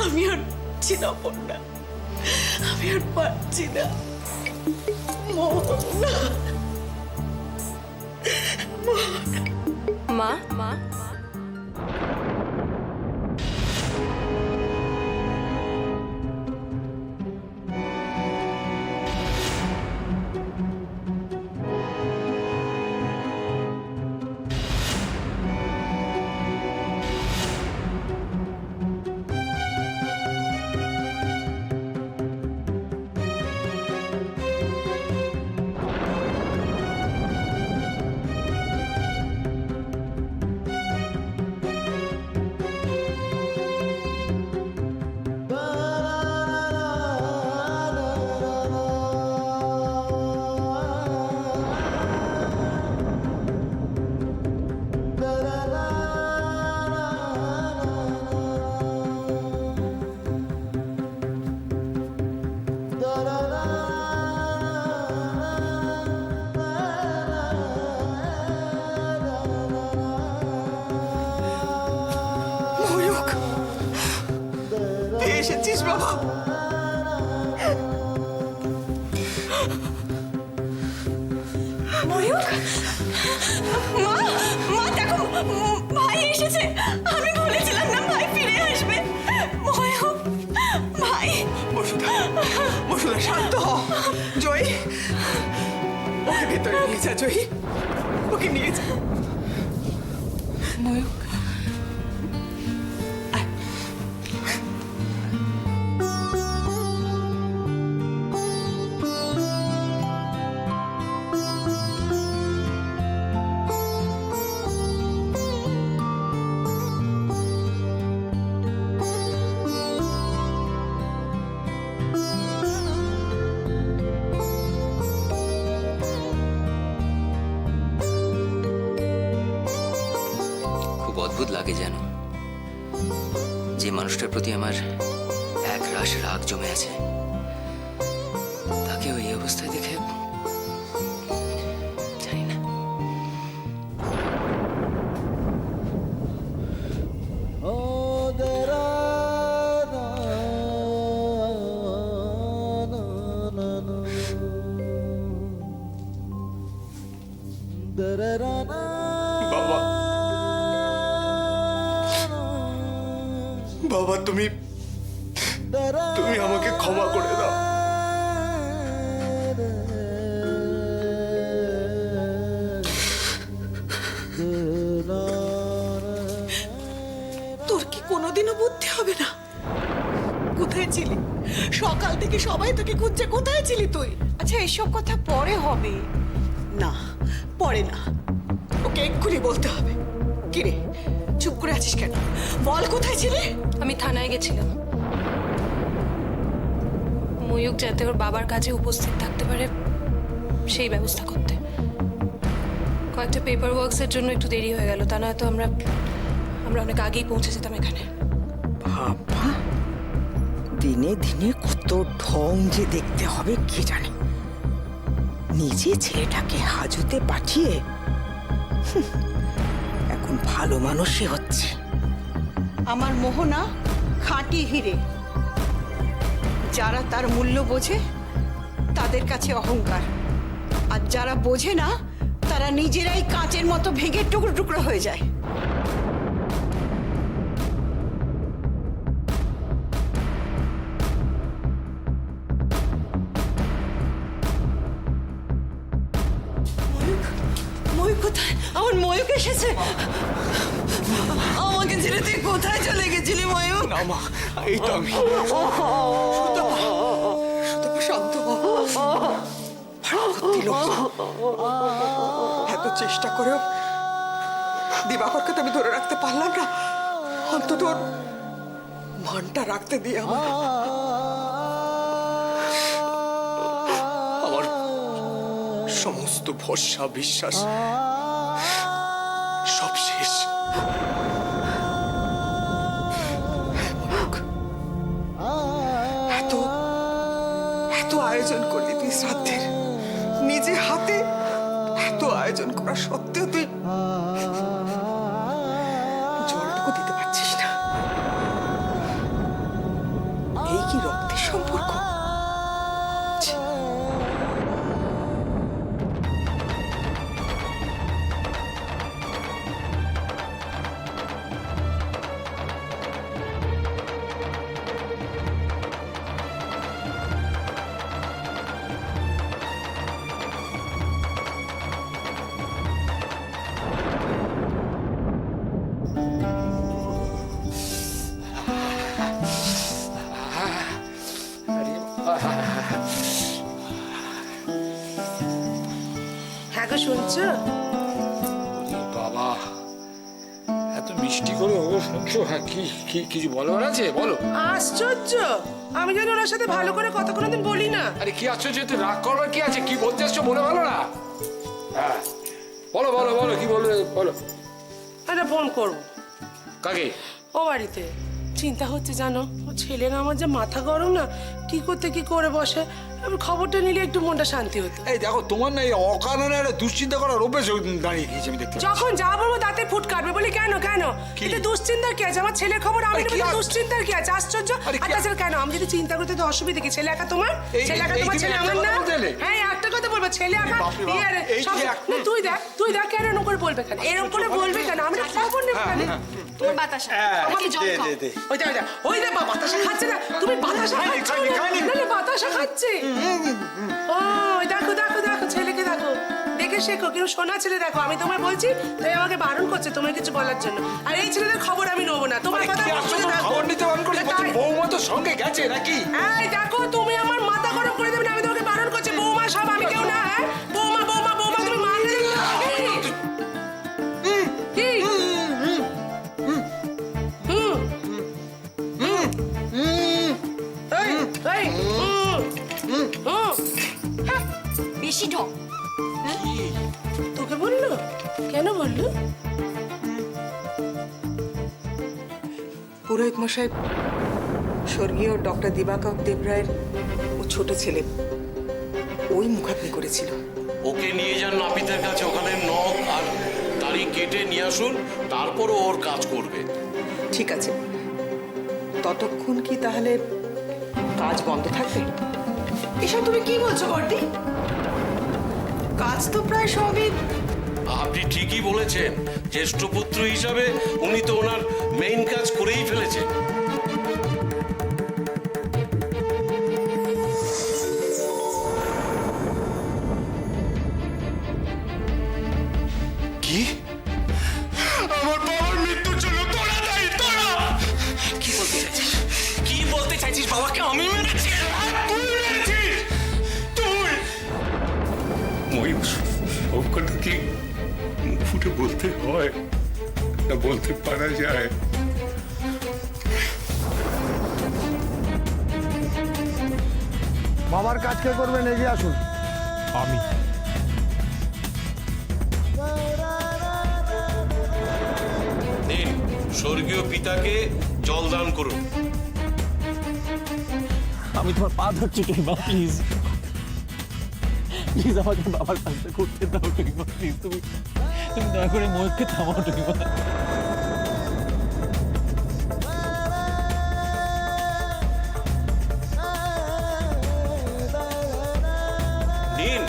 আমি আর পারছি না বন্যা, আমি আর পারছি না। মা মা এসেছিস বাবা? ময়ূক, মা মা দেখো, ভাই এসেছে। আমি বলেছিলাম না ভাই ফিরে আসবে। ময়ূক ভাই। বসুধা, বসুধা শান্ত হ। জয়ী, ওকে ভেতরে নিয়ে যা। জয়ী, ওকে নিয়ে যা। ময়ূক অদ্ভুত লাগে যেন, যে মানুষটার প্রতি আমার এক রাশ রাগ জমে আছে, তাকে ওই অবস্থায় দেখে জানি না। বাবা, বাবা তুমি আমাকে ক্ষমা করে দাও। তোর কি কোনোদিনও বুদ্ধি হবে না? কোথায় ছিলি সকাল থেকে? সবাই তোকে খুঁজছে, কোথায় ছিলি তুই? আচ্ছা এসব কথা পরে হবে। না, পরে না, ওকে এক্ষুনি বলতে হবে। কিরে চুপ করে আছিস কেন? বল কোথায় ছিলি? আমি থানায় গেছিলাম ময়ূক যাতে ওর বাবার কাছে উপস্থিত থাকতে পারে সেই ব্যবস্থা করতে। কয়েকটা পেপার ওয়ার্কসের জন্য একটু দেরি হয়ে গেল, তা নয়তো আমরা অনেক আগেই পৌঁছে যেতাম এখানে। বাবা, দিনে দিনে কত ঢং যে দেখতে হবে কে জানে। নিজে ছেলেটাকে হাজতে পাঠিয়ে এখন ভালো মানুষই হচ্ছে। আমার মোহনা খাঁটি হিরে, যারা তার মূল্য বোঝে তাদের কাছে অহংকার, আর যারা বোঝে না তারা নিজেরাই কাঁচের মতো ভেঙে টুকরো টুকরো হয়ে যায়। ময়ূক কোথায়? আমার ময়ূক এসেছে। আমাকে ছেড়ে তুই কোথায় চলে গেছিলি ময়ূক? না মা, এই তো আমি। সুতপা, শান্ত হ। এত চেষ্টা করেও দিবাকরকে তো আমি ধরে রাখতে পারলাম না। অন্তত ওর মানটা রাখতে দিয়ে আমার সমস্ত ভরসা বিশ্বাস সব শেষ। এত আয়োজন করলি তুই শ্রাদ্ধের, নিজে হাতে এত আয়োজন করা সত্ত্বেও তুই জলটুকু দিতে পারছিস না। কি রক্তের সম্পর্ক? ছি। হ্যাঁ গো শুনছো? বাবা, এত মিষ্টি করে ও শুনছো? হ্যাঁ, কি কি কিছু বলবার আছে? বলো। আশ্চর্য, আমি যেন ওনার সাথে ভালো করে কথা কোনোদিন বলি না। আরে কি আশ্চর্য, তুই রাগ করবার কি আছে? কি বলতে এসছো বলে ভালো না? হ্যাঁ, বলো বলো বলো, কি বলবে বলো। একটা ফোন করবো। কাকে? ও বাড়িতে। চিন্তা হচ্ছে জানো, ও ছেলের আমার যে মাথা গরম না, কি করতে কি করে বসে। আমি খবরটা নিলে একটু মনটা শান্তি হতো। এই দেখো, তোমার না এই অকারণে একটা দুশ্চিন্তা করার অভ্যেস দাঁড়িয়ে গিয়েছে, আমি দেখতে পাচ্ছি। যখন যা বলবো দাঁতে ফুট কাটবে বলি। কেন কেন এতে দুশ্চিন্তার কি আছে? আমার ছেলের খবর আমি আরে কি নেবো, আর- দুশ্চিন্তার কি আছে? আশ্চর্য। আরে কি আর তাছাড়া কেন আমি যদি চিন্তা করতে তো অসুবিধা কি? ছেলে একা তোমার, ছেলে একা তোমার, ছেলে আমার না? হ্যাঁ, একটা কথা বলবো, ছেলে একা। বাপরে বাপ, আরে এই সব যে না, তুই দেখ কেন এরকম করে বলবে কেন? এরকম করে বলবে কেন? আমরা খবর নেবো কেন? তোমার বাতাসা আমাকে জল খাও। ওই দে বাতাসা খাচ্ছে না। তুমি বাতাসা খাচ্ছ না, বাতাসা খাচ্ছে। ও দেখো দেখো দেখো, ছেলেকে দেখো, দেখে শেখো। কিন্তু শোনা ছেলে দেখো, আমি তোমায় বলছি, তাই আমাকে বারণ করছে তোমার কিছু বলার জন্য। আর এই ছেলেদের খবর আমি নেবো না, তোমার কথা খবর নিতে বারণ করছি, বৌমা তো সঙ্গে গেছে নাকি? এই দেখো, তুমি আমার মাথা গরম করে দেবে না। আমি তোমাকে বারণ করছি, বৌমা সব, আমি কেউ না। হ্যাঁ, বৌমা বৌমা বৌমা, তুমি মানলে কি? বেশি ঢং। তোকে বললো? কেন বললো? পুরোহিত মশাই, স্বর্গীয় ডক্টর দিবাকর দেবরায়ের ও ছোট ছেলে ওই মুখাগ্নি করেছিল। ওকে নিয়ে যান নাপিতের কাছে, ওখানে নখ আর দাড়ি কেটে নিয়ে আসুন, তারপরও ওর কাজ করবে। ঠিক আছে, ততক্ষণ কি তাহলে কাজ বন্ধ থাকবে? এসব তুমি কি বলছো বর্দি? কাজ তো প্রায় সবই। আপনি ঠিকই বলেছেন, জ্যেষ্ঠ পুত্র হিসাবে উনি তো ওনার মেইন কাজ করেই ফেলেছেন। কি? আমার বাবার মৃত্যুর জন্য তোরা দায়ী, তোরা! কি বলতে চাইছিস? কি বলতে চাইছিস? বাবাকে আমি মেরেছি? তুই মেরেছিস! তুই! ময়ূর, সব কথা কি মুখ ফুটে বলতে হয় না বলতে পারা যায়? বাবার কাজ কে করবেন, এগিয়ে আসুন। আমি নিন, স্বর্গীয় পিতাকে জলদান করুন। আমি তোমার পা ধরছি টুইমা, প্লিজ প্লিজ আমাকে বাবার কাজটা করতে দাও টুইমা, প্লিজ তুমি দয়া করে ময়ূরকে থামাও টুইমা। নিন,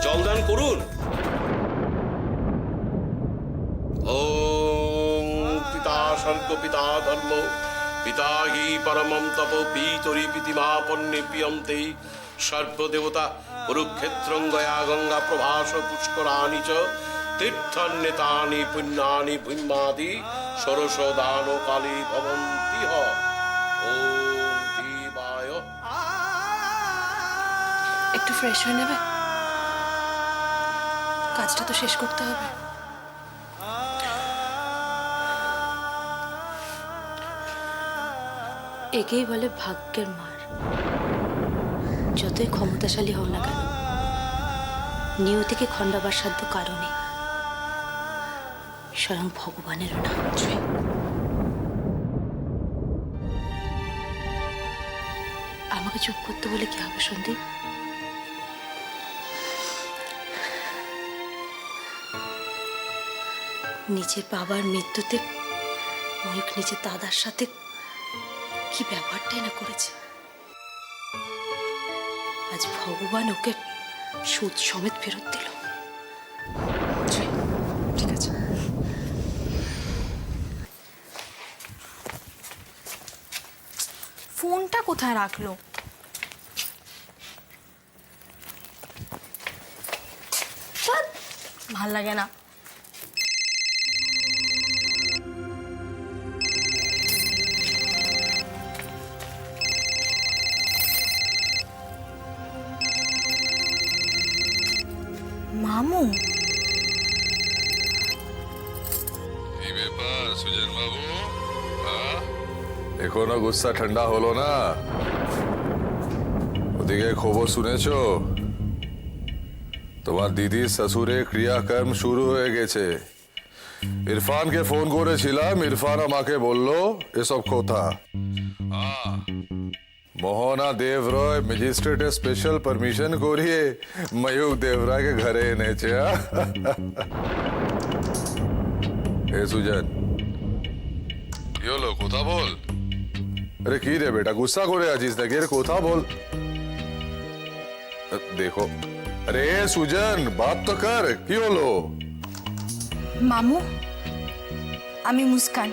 জলদান করুন। ওম পিতা স্বর্গ পিতা ধর্ম পিতা হি পরমম তপ পিতরি পিতিমাপন্নে পিয়ন্তে সর্বদেবতা কুরুক্ষেত্রং গয়া গঙ্গা প্রভাস পুষ্করাণি চ তীর্থান্বিতানি পুণ্যানি ভূম্যাদি ষোড়শ দান কালী ভবন্তি হ। ওম দেবায়। একটু ফ্রেশ হয়ে নেবে, কাজটা তো শেষ করতে হবে। একেই বলে ভাগ্যের মার। যতই ক্ষমতাশালী হও না কেন, নিয়তিকে খণ্ডাবার সাধ্য কারণে স্বয়ং ভগবানেরও না। আমাকে চুপ করতে বলে কি হবে সন্দীপ? নিজের বাবার মৃত্যুতে ময়ূক নিজের দাদার সাথে কি ব্যবহারটাই না করেছে। আজ ভগবান ওকে সুদ সমেত ফেরত দিল। ঠিক আছে। ফোনটা কোথায় রাখলো? ভাল লাগে না। মামু, এই ব্যাপার সুজন বাবু, এখনো গুসা ঠান্ডা হলো না? ওদিকে খবর শুনেছো? তোমার দিদির শ্বশুরের ক্রিয়াকর্ম শুরু হয়ে গেছে। ইরফানকে ফোন করেছিলাম, ইরফান আমাকে বলল এসব কথা। মোহনা দেবরয় ম্যাজিস্ট্রেটের স্পেশাল পারমিশন করিয়ে ময়ূক দেবরায়কে ঘরে এনেছে। এ সুজন, কি হলো? কথা বল। আরে কি রে বেটা, গুসা করে আছিস নাকি? আরে কথা বল। দেখো, আরে সুজন, বাত তো কর, কি হলো? মামু, আমি মুস্কান।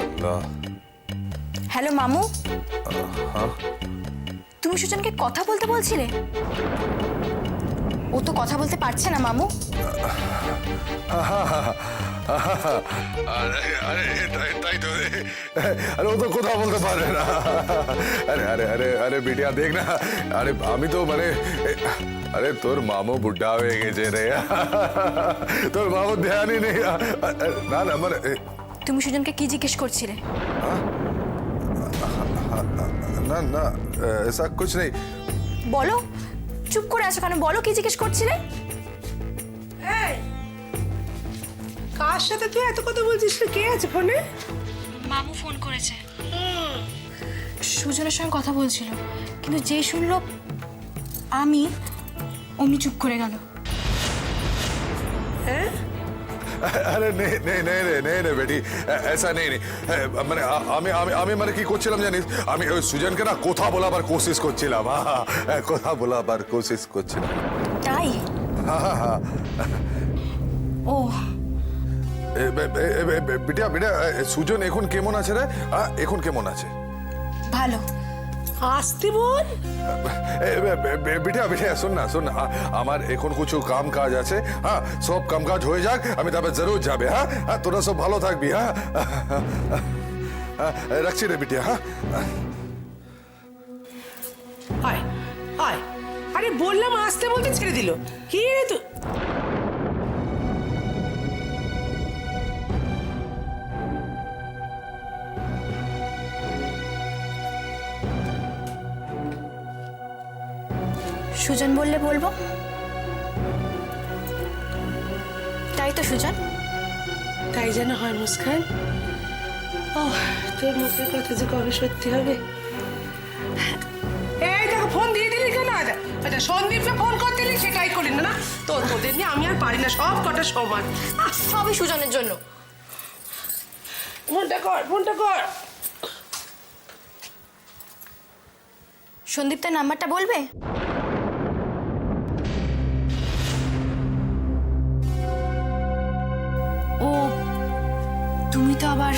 আল্লাহ। হ্যালো মামু, তুমি সুজনকে কথা বলতে বলছিলে? ও তো কথা বলতে পারছে না মামু। আরে আরে তাই তো, আরে ও তো কথা বলতে পারে না। আরে আরে আরে আরে বিটিয়া দেখ না, আরে আমি তো মানে, আরে তোর মামু বুড্ঢা হয়ে গেছে রে, তোর মামু ধ্যানই নেই। না না মানে, তুমি সুজনকে কি জিজ্ঞেস করছিলে? না না ऐसा कुछ नहीं। বলো, চুপ করে আছো কেন? বলো কি জিজ্ঞেস করছিলে? এই, কার সাথে তুই এত কথা বলছিস? কে আছে ফোনে? মামু ফোন করেছে, সুজনের সঙ্গে কথা বলছিল, কিন্তু যে শুনলো আমি, অমনি চুপ করে গেল। হ্যাঁ? अरे नहीं नहीं नहीं नहीं नहीं नहीं बेटी, ऐसा नहीं नहीं মানে আমি আমি আমি মানে কি করছিলাম জানিস, আমি ওই সুজনকে না কথা বলাবার কোশিশ করছিলাম। কথা বলাবার কোশিশ করছিলাম। তাই? ও বিটিয়া বিটিয়া, সুজন এখন কেমন আছে রে? এখন কেমন আছে? ভালো। আসতে বল। বিটিয়া বিটিয়া, শোন না শোন না, আমার এখন কিছু কাম কাজ আছে। হ্যাঁ, সব কাম কাজ হয়ে যাক, আমি তবে জরুর যাবে। হ্যাঁ, তোরা সব ভালো থাকবি। হ্যাঁ, রাখছি রে বিটিয়া। হ্যাঁ, আয় আয়, আরে বললাম আসতে বলতে ছেড়ে দিল। কি রে তুই? সুজন বললে বলবো। তাই তো সুজন? তাই যেন হয় মুস্কান। ও, তোর মুখের কথা যে কবে সত্যি হবে। এই দেখো, ফোন দিয়ে দিলি কেন? আচ্ছা, সন্দীপকে ফোন করতে দিলি, সেটাই করি না। না তোদের নিয়ে আমি আর পারি না, সব কটা সমান। সবই সুজনের জন্য। ফোনটা কর, ফোনটা কর। সন্দীপ তার নাম্বারটা বলবে? ও, তুমি তো আবার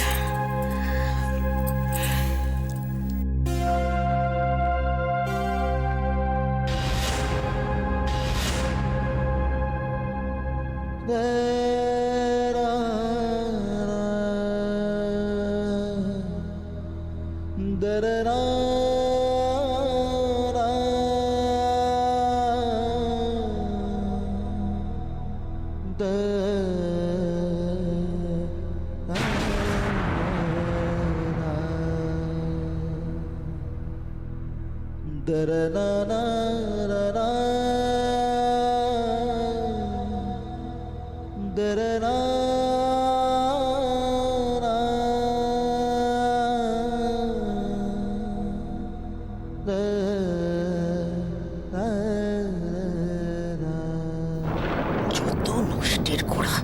যত নষ্টের গোড়া,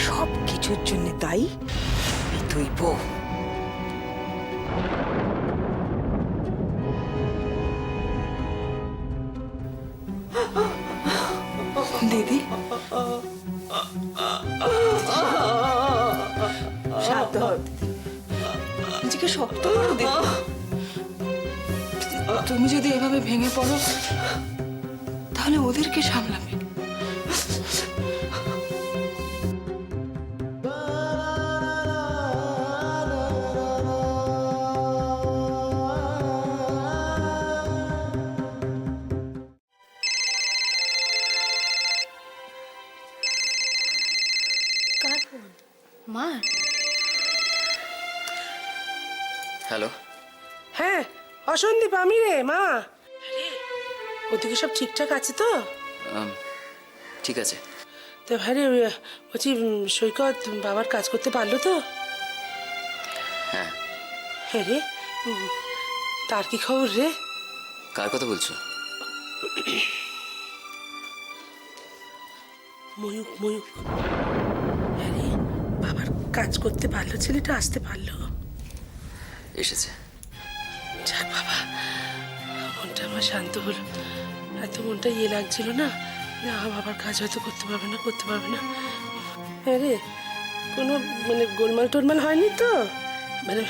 সব কিছুর জন্য দায়ী তুই বউ। দিদি শান্ত হও দিদি, নিজেকে শক্ত করো দিদি। তুমি যদি এভাবে ভেঙে পড়ো তাহলে ওদেরকে সামলাবে। মা হ্যালো। হ্যাঁ অসন্দীপ, আমি রে মা। আরে ওদিকে সব ঠিকঠাক আছে তো? ঠিক আছে। তো ভাই রে, বলছি সৈকত বাবার কাজ করতে পারলো তো? হ্যাঁ। হ্যাঁ রে, তার কি খবর রে? কার কথা বলছো? ময়ূক ময়ূক। হ্যাঁ রে, বাবার কাজ করতে পারলো, ছেলেটা আসতে পারলো। এসেছে। যাক বাবা, মনটা আমার শান্ত হলো। এত মনটা ইয়ে লাগছিল না, বাবার কাজ হয়তো করতে পারবে না। হ্যাঁ রে, কোনো মানে গোলমাল টোলমাল হয়নি তো? মানে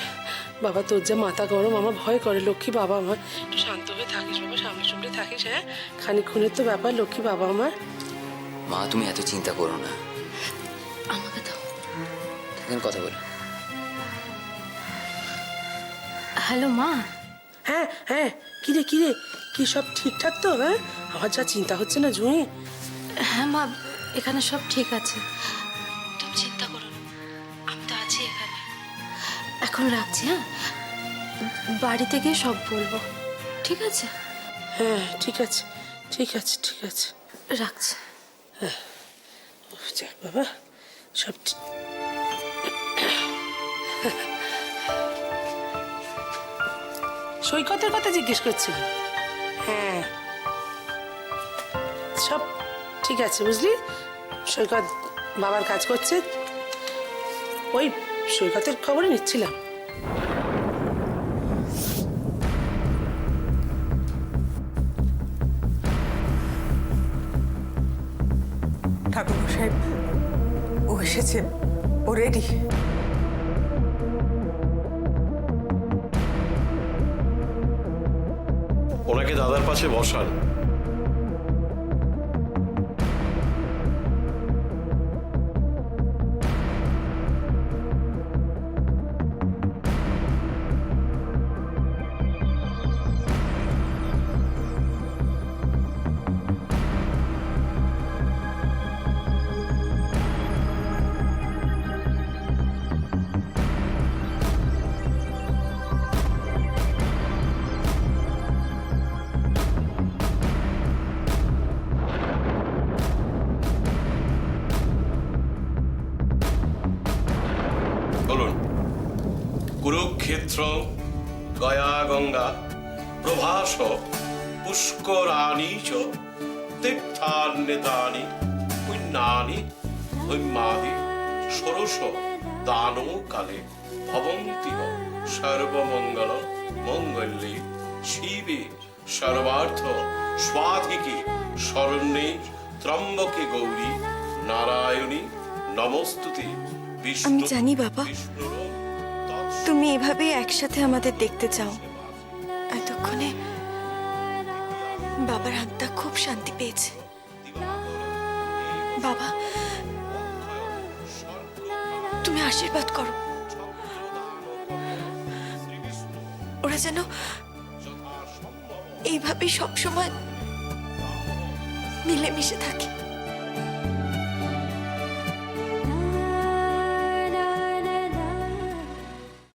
বাবা তোর যা মাথা গরম, আমার ভয় করে। লক্ষ্মী বাবা আমার, একটু শান্ত হয়ে থাকিস বাবা, সামনে সামনে থাকিস। হ্যাঁ, খানিকক্ষণের তো ব্যাপার, লক্ষ্মী বাবা আমার। মা তুমি এত চিন্তা করো না, আমাকে দাও। এখন কথা বলো। হ্যালো মা। হ্যাঁ হ্যাঁ, কিরে কি সব ঠিকঠাক তো? হ্যাঁ, আমার যা চিন্তা হচ্ছে না জুঁই। হ্যাঁ মা, এখানে সব ঠিক আছে, তুমি চিন্তা করো না, আমি তো আছি এখানে। এখন রাখছি, হ্যাঁ, বাড়িতে গিয়ে সব বলবো, ঠিক আছে? হ্যাঁ ঠিক আছে। রাখছি। যাক বাবা, সব সৈকতের কথা জিজ্ঞেস করছিল। হ্যাঁ, সব ঠিক আছে বুঝলি। সৈকত বাবার কাজ করছে, ওই সৈকতের খবরই নিচ্ছিলাম। ঠাকুর সাহেব, ও এসেছে, ও রেডি। ওনাকে দাদার পাশে বসান। বলুন। কুরুক্ষেত্র গয়া গঙ্গা প্রভাস পুষ্করাণী চ তীর্থান্বিতানি পুণ্যানি হৈমাদি ষোড়শ দানো কালে ভবন্তি সর্বমঙ্গল মঙ্গলে শিবে সর্বার্থ স্বাধিকে শরণ্যে ত্রম্বকে গৌরী নারায়ণী নমস্তুতে। আমি জানি বাবা, তুমি এভাবেই একসাথে আমাদের দেখতে চাও। এতক্ষণে বাবার আত্মা খুব শান্তি পেয়েছে। বাবা, তুমি আশীর্বাদ করো, ওরা যেন এইভাবেই সবসময় মিলেমিশে থাকে।